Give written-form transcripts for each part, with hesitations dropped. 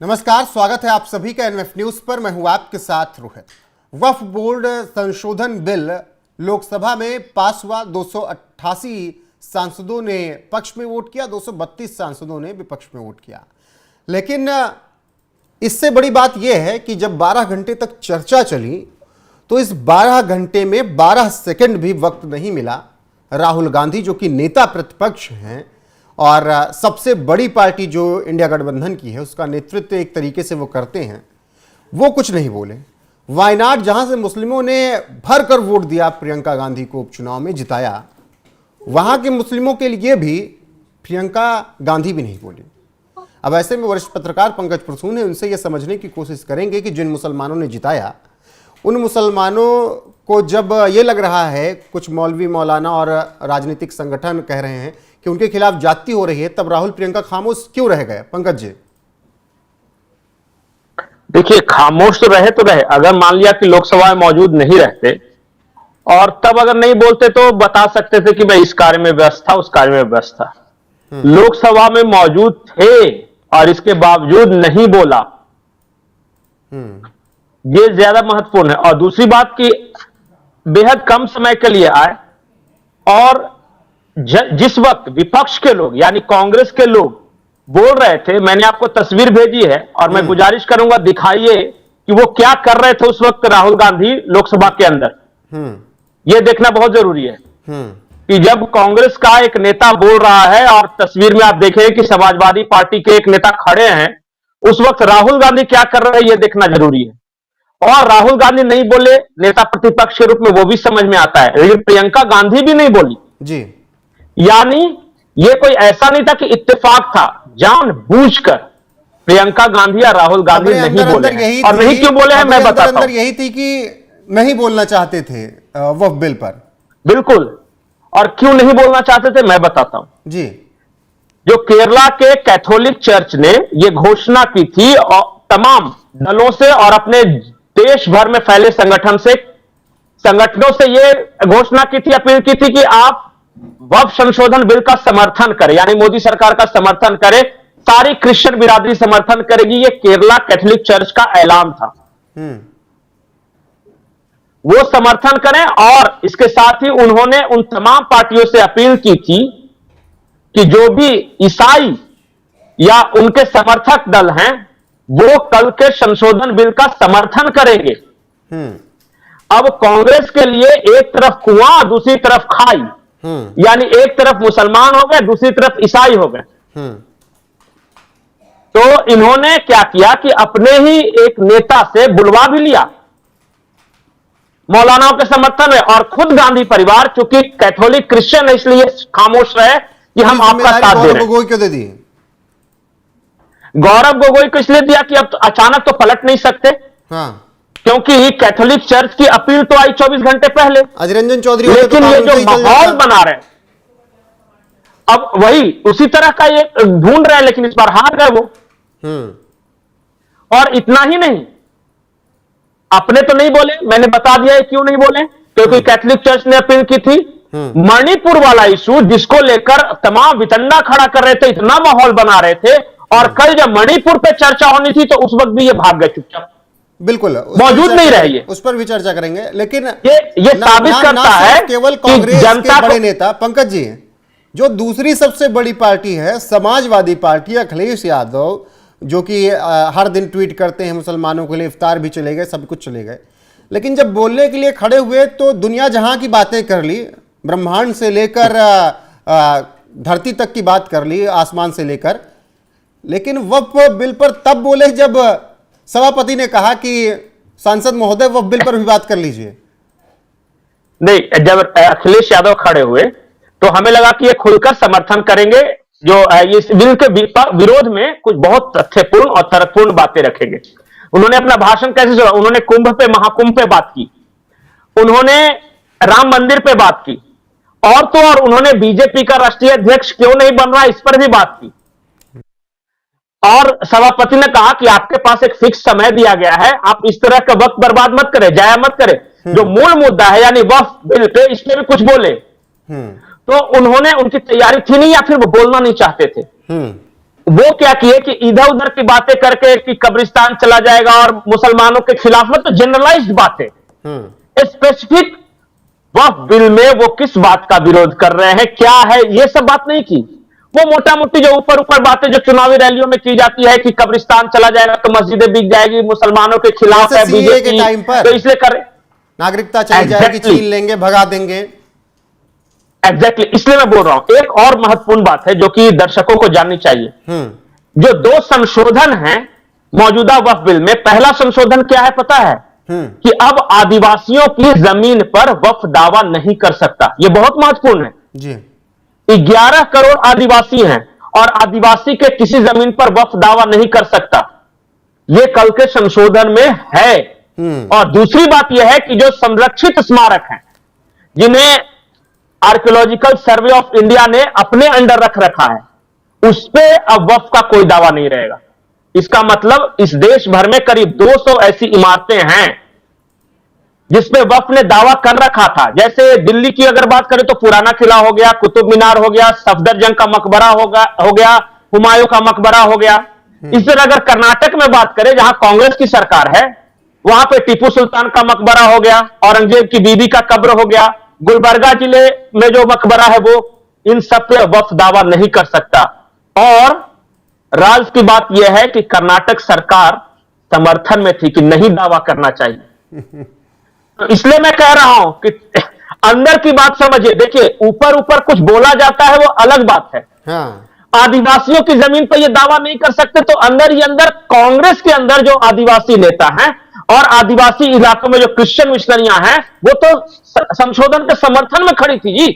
नमस्कार, स्वागत है आप सभी का एनएफ न्यूज पर। मैं हूं आपके साथ रोहित। वक्फ बोर्ड संशोधन बिल लोकसभा में पास हुआ। 288 सांसदों ने पक्ष में वोट किया, 232 सांसदों ने विपक्ष में वोट किया। लेकिन इससे बड़ी बात यह है कि जब 12 घंटे तक चर्चा चली तो इस 12 घंटे में 12 सेकंड भी वक्त नहीं मिला राहुल गांधी, जो कि नेता प्रतिपक्ष हैं और सबसे बड़ी पार्टी जो इंडिया गठबंधन की है उसका नेतृत्व एक तरीके से वो करते हैं, वो कुछ नहीं बोले। वायनाड, जहां से मुस्लिमों ने भर कर वोट दिया प्रियंका गांधी को उपचुनाव में जिताया, वहां के मुस्लिमों के लिए भी प्रियंका गांधी भी नहीं बोली। अब ऐसे में वरिष्ठ पत्रकार पंकज प्रसून है, उनसे यह समझने की कोशिश करेंगे कि जिन मुसलमानों ने जिताया उन मुसलमानों को जब ये लग रहा है, कुछ मौलवी मौलाना और राजनीतिक संगठन कह रहे हैं कि उनके खिलाफ जाति हो रही है, तब राहुल प्रियंका खामोश क्यों रह गए? पंकज जी, देखिए, खामोश तो रहे। अगर मान लिया कि लोकसभा में मौजूद नहीं रहते और तब अगर नहीं बोलते तो बता सकते थे कि मैं इस कार्य में व्यस्त था, उस कार्य में व्यस्त था। लोकसभा में मौजूद थे और इसके बावजूद नहीं बोला, ये ज्यादा महत्वपूर्ण है। और दूसरी बात कि बेहद कम समय के लिए आए और जिस वक्त विपक्ष के लोग यानी कांग्रेस के लोग बोल रहे थे, मैंने आपको तस्वीर भेजी है और मैं गुजारिश करूंगा दिखाइए कि वो क्या कर रहे थे उस वक्त राहुल गांधी लोकसभा के अंदर। यह देखना बहुत जरूरी है कि जब कांग्रेस का एक नेता बोल रहा है और तस्वीर में आप देखेंगे कि समाजवादी पार्टी के एक नेता खड़े हैं, उस वक्त राहुल गांधी क्या कर रहे हैं यह देखना जरूरी है। और राहुल गांधी नहीं बोले नेता प्रतिपक्ष के रूप में, वो भी समझ में आता है, लेकिन प्रियंका गांधी भी नहीं बोली जी। यानी ये कोई ऐसा नहीं था कि इत्तेफाक था, जानबूझकर प्रियंका गांधी या राहुल गांधी नहीं बोले। और नहीं क्यों बोले हैं मैं बताता हूं। यही थी कि नहीं बोलना चाहते थे वक्फ बिल पर। बिल्कुल, और क्यों नहीं बोलना चाहते थे मैं बताता हूं जी। जो केरला के कैथोलिक चर्च ने यह घोषणा की थी और तमाम दलों से और अपने देश भर में फैले संगठनों से यह घोषणा की थी, अपील की थी कि आप वक्फ संशोधन बिल का समर्थन करें, यानी मोदी सरकार का समर्थन करें। सारी क्रिश्चियन बिरादरी समर्थन करेगी, यह केरला कैथोलिक चर्च का ऐलान था। वो समर्थन करें और इसके साथ ही उन्होंने उन तमाम पार्टियों से अपील की थी कि जो भी ईसाई या उनके समर्थक दल हैं वो कल के संशोधन बिल का समर्थन करेंगे। अब कांग्रेस के लिए एक तरफ कुआं दूसरी तरफ खाई, यानी एक तरफ मुसलमान हो गए दूसरी तरफ ईसाई हो गए। तो इन्होंने क्या किया कि अपने ही एक नेता से बुलवा भी लिया मौलानाओं के समर्थन में, और खुद गांधी परिवार चूंकि कैथोलिक क्रिश्चियन है इसलिए खामोश रहे कि हम आपका साथ दे रहे हैं। गोगोई क्यों दे दी? गौरव गोगोई को इसलिए दिया कि अब तो अचानक तो पलट नहीं सकते। हाँ। क्योंकि कैथोलिक चर्च की अपील तो आई 24 घंटे पहले, अजय रंजन चौधरी, लेकिन ये जो माहौल बना रहे अब वही उसी तरह का ये ढूंढ रहे हैं, लेकिन इस बार हार गए वो। और इतना ही नहीं, अपने तो नहीं बोले, मैंने बता दिया है क्यों नहीं बोले, क्योंकि कैथोलिक चर्च ने अपील की थी। मणिपुर वाला इशू जिसको लेकर तमाम वितंडा खड़ा कर रहे थे, इतना माहौल बना रहे थे, और कल जब मणिपुर पे चर्चा होनी थी तो उस वक्त भी ये भाग गए चुपचाप। बिल्कुल मौजूद नहीं रहे, उस पर भी चर्चा करेंगे। लेकिन ये साबित करता है केवल कांग्रेस के बड़े नेता पंकज जी, जो दूसरी सबसे बड़ी पार्टी है समाजवादी पार्टी, अखिलेश यादव, जो कि हर दिन ट्वीट करते हैं मुसलमानों के लिए इफ्तार भी चले गए, सब कुछ चले गए, लेकिन जब बोलने के लिए खड़े हुए तो दुनिया जहां की बातें कर ली, ब्रह्मांड से लेकर धरती तक की बात कर ली, आसमान से लेकर। लेकिन वक्फ बिल पर तब बोले जब सभापति ने कहा कि सांसद महोदय वक्फ बिल पर भी बात कर लीजिए। नहीं, जब अखिलेश यादव खड़े हुए तो हमें लगा कि ये खुलकर समर्थन करेंगे, जो इस बिल के विरोध में कुछ बहुत तथ्यपूर्ण और तर्कपूर्ण बातें रखेंगे। उन्होंने अपना भाषण कैसे सुना? उन्होंने कुंभ पे, महाकुंभ पे बात की, उन्होंने राम मंदिर पे बात की, और तो और उन्होंने बीजेपी का राष्ट्रीय अध्यक्ष क्यों नहीं बन रहा इस पर भी बात की। और सभापति ने कहा कि आपके पास एक फिक्स समय दिया गया है, आप इस तरह का वक्त बर्बाद मत करें, जाया मत करें। जो मूल मुद्दा है यानी वक्फ बिल पे, इस पे भी कुछ बोले। तो उन्होंने, उनकी तैयारी थी नहीं या फिर वो बोलना नहीं चाहते थे। वो क्या किए कि इधर उधर की बातें करके कि कब्रिस्तान चला जाएगा और मुसलमानों के खिलाफ में, तो जनरलाइज्ड बातें, स्पेसिफिक वक्फ बिल में वो किस बात का विरोध कर रहे हैं, क्या है, ये सब बात नहीं की। वो मोटा मोटी जो ऊपर ऊपर बातें जो चुनावी रैलियों में की जाती है कि कब्रिस्तान चला जाएगा तो मस्जिदें बिक जाएगी, मुसलमानों के खिलाफ है बीजेपी, तो इसलिए कर नागरिकता चली जाएगी, छीन लेंगे, भगा देंगे। एग्जैक्टली, इसलिए मैं बोल रहा हूं। एक और महत्वपूर्ण बात है जो कि दर्शकों को जाननी चाहिए। जो 2 संशोधन हैं मौजूदा वक्फ बिल में, पहला संशोधन क्या है पता है? कि अब आदिवासियों की जमीन पर वक्फ दावा नहीं कर सकता। यह बहुत महत्वपूर्ण है जी। 11 करोड़ आदिवासी हैं और आदिवासी के किसी जमीन पर वक्फ दावा नहीं कर सकता, यह कल के संशोधन में है। और दूसरी बात यह है कि जो संरक्षित स्मारक हैं, जिन्हें आर्कियोलॉजिकल सर्वे ऑफ इंडिया ने अपने अंडर रख रखा है, उस पर अब वक्फ का कोई दावा नहीं रहेगा। इसका मतलब इस देश भर में करीब 200 ऐसी इमारतें हैं जिसपे वक्फ ने दावा कर रखा था। जैसे दिल्ली की अगर बात करें तो पुराना किला हो गया, कुतुब मीनार हो गया, सफदरजंग का मकबरा हो गया, हुमायूं का मकबरा हो गया। इस तरह अगर कर्नाटक में बात करें जहां कांग्रेस की सरकार है, वहां पे टीपू सुल्तान का मकबरा हो गया, औरंगजेब की बीबी का कब्र हो गया, गुलबर्गा जिले में जो मकबरा है वो, इन सब पे वक्फ दावा नहीं कर सकता। और राज की बात यह है कि कर्नाटक सरकार समर्थन में थी कि नहीं दावा करना चाहिए। तो इसलिए मैं कह रहा हूं कि अंदर की बात समझिए। देखिए, ऊपर ऊपर कुछ बोला जाता है वो अलग बात है। आदिवासियों की जमीन पर ये दावा नहीं कर सकते, तो अंदर ही अंदर कांग्रेस के अंदर जो आदिवासी नेता हैं और आदिवासी इलाकों में जो क्रिश्चियन मिशनरियां हैं, वो तो संशोधन के समर्थन में खड़ी थी जी।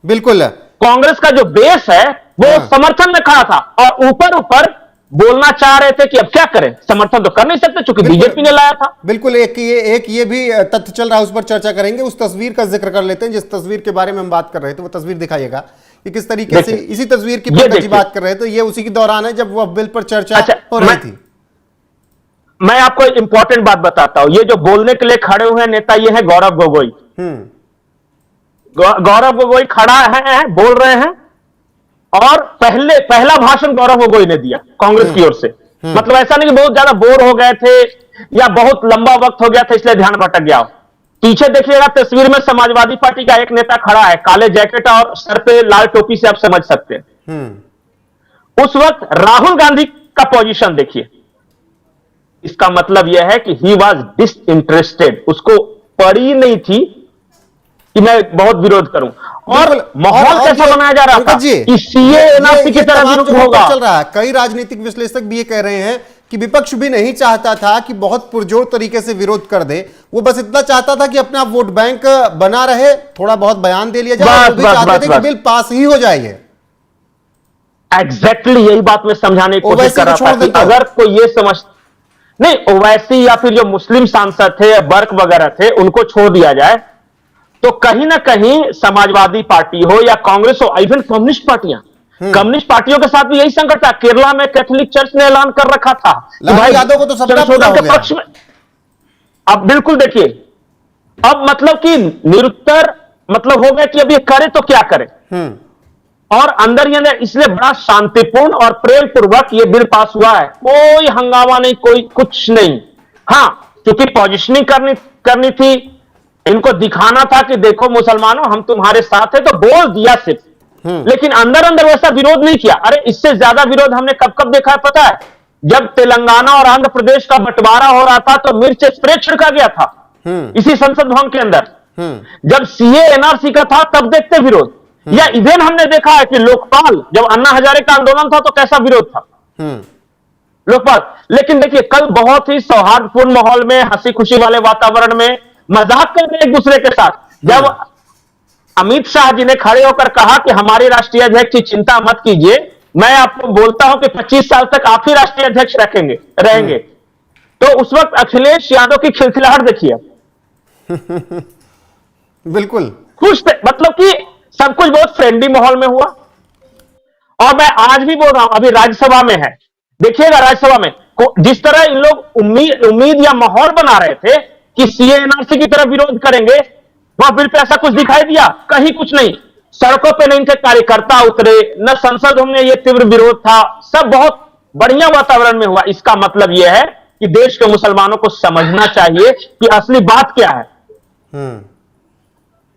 बिल्कुल, कांग्रेस का जो बेस है वो समर्थन में खड़ा था, और ऊपर ऊपर बोलना चाह रहे थे कि अब क्या करें, समर्थन तो कर नहीं सकते क्योंकि बीजेपी ने लाया था। बिल्कुल, एक ये भी तथ्य चल रहा है, उस पर चर्चा करेंगे। उस तस्वीर का जिक्र कर लेते हैं जिस तस्वीर के बारे में हम बात कर रहे थे। वो तस्वीर दिखाइएगा कि किस तरीके से इसी तस्वीर की बात कर रहे थे। ये उसी के दौरान है जब वो बिल पर चर्चा हो रही थी। मैं आपको एक इंपॉर्टेंट बात बताता हूं। ये जो बोलने के लिए खड़े हुए नेता, ये है गौरव गोगोई। गौरव गोगोई खड़ा है, बोल रहे हैं, और पहला भाषण गौरव गोगोई ने दिया कांग्रेस की ओर से। मतलब ऐसा नहीं कि बहुत ज्यादा बोर हो गए थे या बहुत लंबा वक्त हो गया था इसलिए ध्यान भटक गया हो। पीछे देखिएगा तस्वीर में समाजवादी पार्टी का एक नेता खड़ा है, काले जैकेट और सर पे लाल टोपी से आप समझ सकते हैं। उस वक्त राहुल गांधी का पोजीशन देखिए। इसका मतलब यह है कि ही वॉज डिसइंटरेस्टेड, उसको पड़ी नहीं थी कि मैं बहुत विरोध करूं। और माहौल कैसा बनाया जा रहा था कि सीए एनआरसी की तरह विरोध होगा। चल रहा है। कई राजनीतिक विश्लेषक भी ये कह रहे हैं कि विपक्ष भी नहीं चाहता था कि बहुत पुरजोर तरीके से विरोध कर दे, वो बस इतना चाहता था कि अपना वोट बैंक बना रहे, थोड़ा बहुत बयान दे लिया जाए। वो भी चाहते थे कि बिल पास ही हो जाए। एग्जैक्टली यही बात मैं समझाने की कोशिश कर रहा था कि अगर कोई ये समझ नहीं, ओवैसी या फिर जो मुस्लिम सांसद थे या बर्क वगैरह थे, उनको छोड़ दिया जाए, तो कहीं ना कहीं समाजवादी पार्टी हो या कांग्रेस हो, इवन कम्युनिस्ट पार्टियों के साथ भी यही संकट था। केरला में कैथोलिक चर्च ने ऐलान कर रखा था लालू यादव को तो संशोधन के पक्ष में। अब बिल्कुल देखिए, अब मतलब कि निरुत्तर मतलब हो गया कि अब ये करे तो क्या करे। और अंदर ही अंदर इसलिए बड़ा शांतिपूर्ण और प्रेम पूर्वक ये बिल पास हुआ है। कोई हंगामा नहीं, कोई कुछ नहीं। हां, क्योंकि पोजिशनिंग करनी थी, इनको दिखाना था कि देखो मुसलमानों, हम तुम्हारे साथ हैं, तो बोल दिया सिर्फ। लेकिन अंदर अंदर वैसा विरोध नहीं किया। अरे इससे ज्यादा विरोध हमने कब कब देखा है पता है? जब तेलंगाना और आंध्र प्रदेश का बंटवारा हो रहा था तो मिर्च स्प्रे छिड़का गया था इसी संसद भवन के अंदर। जब सीए एनआरसी का था तब देखते विरोध। या इवेन हमने देखा है कि लोकपाल, जब अन्ना हजारे का आंदोलन था तो कैसा विरोध था लोकपाल। लेकिन देखिए, कल बहुत ही सौहार्दपूर्ण माहौल में, हंसी खुशी वाले वातावरण में, मजाक कर रहे एक दूसरे के साथ, जब अमित शाह जी ने खड़े होकर कहा कि हमारे राष्ट्रीय अध्यक्ष की चिंता मत कीजिए, मैं आपको बोलता हूं कि 25 साल तक आप ही राष्ट्रीय अध्यक्ष रहेंगे, तो उस वक्त अखिलेश यादव की खिलखिलाहट देखिए। बिल्कुल खुश थे, मतलब कि सब कुछ बहुत फ्रेंडली माहौल में हुआ। और मैं आज भी बोल रहा हूं, अभी राज्यसभा में है, देखिएगा राज्यसभा में जिस तरह इन लोग उम्मीद या माहौल बना रहे थे कि सीए एनआरसी की तरफ विरोध करेंगे, वहां बिल पे ऐसा कुछ दिखाई दिया? कहीं कुछ नहीं। सड़कों पे नहीं थे कार्यकर्ता उतरे, न संसद में ये तीव्र विरोध था, सब बहुत बढ़िया वातावरण में हुआ। इसका मतलब यह है कि देश के मुसलमानों को समझना चाहिए कि असली बात क्या है।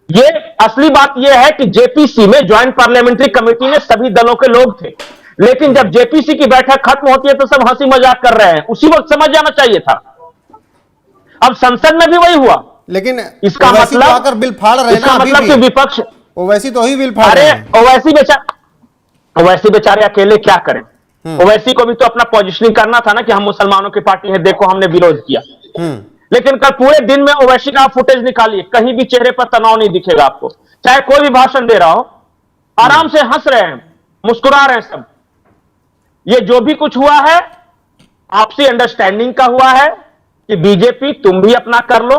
ये असली बात यह है कि जेपीसी में ज्वाइंट पार्लियामेंट्री कमेटी में सभी दलों के लोग थे, लेकिन जब जेपीसी की बैठक खत्म होती है तो सब हंसी मजाक कर रहे हैं। उसी वक्त समझ जाना चाहिए था। अब संसद में भी वही हुआ, लेकिन इसका ओवैसी मतलब तो आकर बिल फाड़ रहे हैं इसका ना, अभी मतलब भी कि विपक्ष, ओवैसी तो ही बिल फाड़ अरे रहे हैं। ओवैसी बेचारे अकेले क्या करें। ओवैसी को भी तो अपना पोजिशनिंग करना था ना कि हम मुसलमानों की पार्टी है, देखो हमने विरोध किया। लेकिन कल पूरे दिन में ओवैसी का फुटेज निकालिए, कहीं भी चेहरे पर तनाव नहीं दिखेगा आपको। चाहे कोई भी भाषण दे रहा हो, आराम से हंस रहे हैं, मुस्कुरा रहे हैं सब। ये जो भी कुछ हुआ है आपसी अंडरस्टैंडिंग का हुआ है कि बीजेपी तुम भी अपना कर लो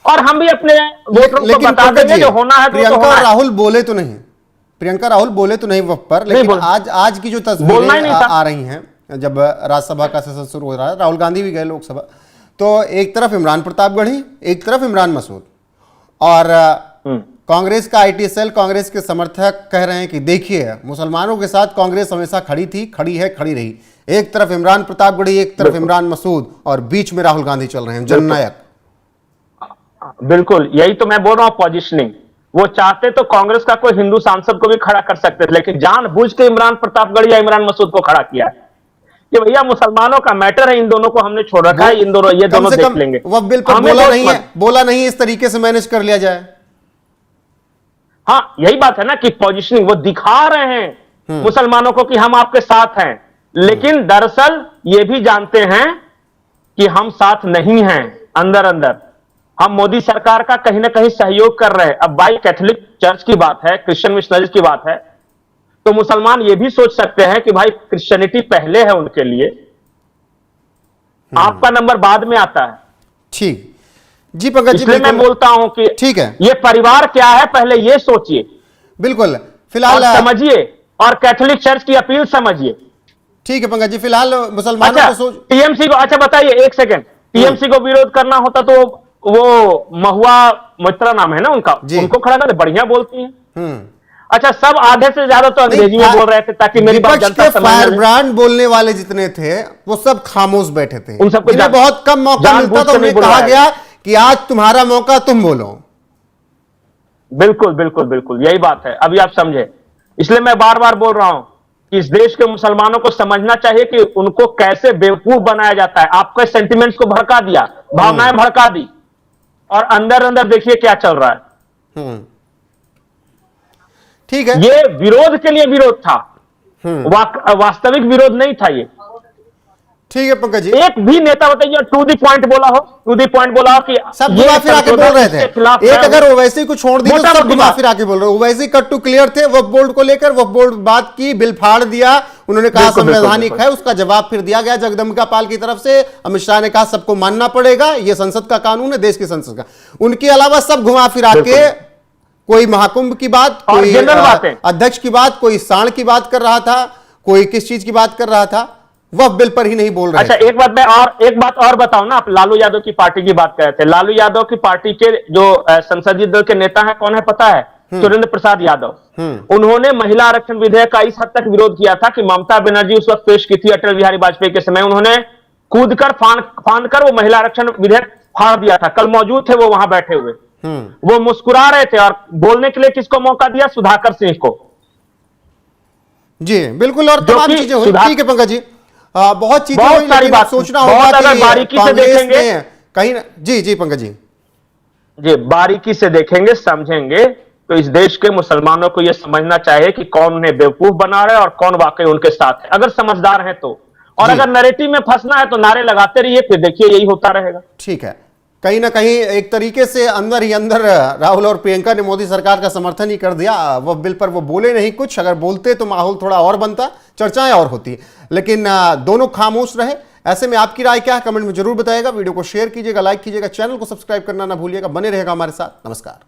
और हम भी अपने वोटरों को बता देंगे जो होना है। प्रियंका और राहुल बोले तो नहीं, प्रियंका राहुल बोले तो नहीं वक्त पर, लेकिन आज की जो तस्वीरें आ रही हैं, जब राज्यसभा का सेशन शुरू हो रहा है, राहुल गांधी भी गए लोकसभा, तो एक तरफ इमरान प्रतापगढ़ी, एक तरफ इमरान मसूद, और कांग्रेस का आईटी सेल, कांग्रेस के समर्थक कह रहे हैं कि देखिए मुसलमानों के साथ कांग्रेस हमेशा खड़ी थी, खड़ी है, खड़ी रही। एक तरफ इमरान प्रतापगढ़ी, एक तरफ इमरान मसूद, और बीच में राहुल गांधी चल रहे हैं, जननायक। बिल्कुल, यही तो मैं बोल रहा हूं, पोजिशनिंग। वो चाहते तो कांग्रेस का कोई हिंदू सांसद को भी खड़ा कर सकते थे, लेकिन जानबूझ के इमरान प्रतापगढ़ या इमरान मसूद को खड़ा किया है कि भैया मुसलमानों का मैटर है, इन दोनों को हमने छोड़ रखा है, इन दोनों ये दोनों देख लेंगे। वह बिल पर बोला नहीं इस तरीके से मैनेज कर लिया जाए। हाँ, यही बात है ना कि पोजिशनिंग वो दिखा रहे हैं मुसलमानों को कि हम आपके साथ हैं, लेकिन दरअसल ये भी जानते हैं कि हम साथ नहीं हैं। अंदर अंदर हम मोदी सरकार का कहीं ना कहीं सहयोग कर रहे हैं। अब भाई कैथोलिक चर्च की बात है, क्रिश्चियन मिशनरीज की बात है, तो मुसलमान ये भी सोच सकते हैं कि भाई क्रिश्चियनिटी पहले है उनके लिए, आपका नंबर बाद में आता है। ठीक जी पंकज जी, इसलिए मैं बोलता हूं कि ठीक है, ये परिवार क्या है पहले ये सोचिए, बिल्कुल, फिलहाल समझिए और कैथोलिक चर्च की अपील समझिए। ठीक है पंकज जी, फिलहाल मुसलमानों को सोच टीएमसी को, अच्छा बताइए एक सेकंड, टीएमसी को विरोध करना होता तो वो महुआ मित्रा नाम है ना उनका, उनको खड़ा कर, बढ़िया बोलती है। अच्छा, सब आधे से ज्यादा तो अंग्रेजी में बोल रहे थे ताकि मेरी बात जनता समझ फायर ब्रांड बोलने वाले जितने थे वो सब खामोश बैठे थे, उन सबको बहुत कम मौका मिलता तो उन्हें कहा गया कि आज तुम्हारा मौका, तुम बोलो। बिल्कुल बिल्कुल बिल्कुल, यही बात है, अभी आप समझे। इसलिए मैं बार बार बोल रहा हूं कि इस देश के मुसलमानों को समझना चाहिए कि उनको कैसे बेवकूफ बनाया जाता है। आपके सेंटिमेंट्स को भड़का दिया, भावनाएं भड़का दी, और अंदर अंदर देखिए क्या चल रहा है। ठीक है, ये विरोध के लिए विरोध था, वास्तविक विरोध नहीं था ये। ठीक है पंकज जी, एक भी नेता बताइए टू दी पॉइंट बोला हो, टू दी पॉइंट बोला हो कि सब घुमा फिरा के बोल रहे थे। एक अगर ओवैसी को छोड़ दी तो सब घुमा फिरा के बोल रहे। ओवैसी कट टू क्लियर थे, वक्फ बोर्ड को लेकर, वक्फ बोर्ड बात की, बिल फाड़ दिया, उन्होंने कहा संवैधानिक है, उसका जवाब फिर दिया गया जगदम्बिका पाल की तरफ से। अमित शाह ने कहा सबको मानना पड़ेगा, यह संसद का कानून है, देश की संसद का। उनके अलावा सब घुमा फिरा के कोई महाकुंभ की बात, कोई अध्यक्ष की बात, कोई साण की बात कर रहा था, कोई किस चीज की बात कर रहा था, वह बिल पर ही नहीं बोल रहे। अच्छा, एक बात और बताओ ना, आप लालू यादव की पार्टी की बात कर रहे थे। लालू यादव की पार्टी के जो संसदीय दल के नेता हैं, कौन है पता है? सुरेंद्र प्रसाद यादव। उन्होंने महिला आरक्षण विधेयक का इस हद तक विरोध किया था कि ममता बनर्जी उस वक्त पेश की थी अटल बिहारी वाजपेयी के समय, उन्होंने कूदकर फांद कर वो महिला आरक्षण विधेयक फाड़ दिया था। कल मौजूद थे वो वहां बैठे हुए, वो मुस्कुरा रहे थे, और बोलने के लिए किसको मौका दिया? सुधाकर सिंह को। जी बिल्कुल, और तमाम चीजें हुई। ठीक है पंकज जी, बहुत चीजें हुई, सारी बात सोचना होगा अगर बारीकी से देखेंगे कहीं ना। जी पंकज जी, बारीकी से देखेंगे, समझेंगे तो इस देश के मुसलमानों को यह समझना चाहिए कि कौन उन्हें बेवकूफ बना रहा है और कौन वाकई उनके साथ है, अगर समझदार है तो। और अगर नैरेटिव में फंसना है तो नारे लगाते रहिए, फिर देखिए यही होता रहेगा। ठीक है, कहीं ना कहीं एक तरीके से अंदर ही अंदर राहुल और प्रियंका ने मोदी सरकार का समर्थन ही कर दिया। वह बिल पर वो बोले नहीं कुछ, अगर बोलते तो माहौल थोड़ा और बनता, चर्चाएं और होती, लेकिन दोनों खामोश रहे। ऐसे में आपकी राय क्या है, कमेंट में जरूर बताइएगा। वीडियो को शेयर कीजिएगा, लाइक कीजिएगा, चैनल को सब्सक्राइब करना ना भूलिएगा। बने रहेगा हमारे साथ। नमस्कार।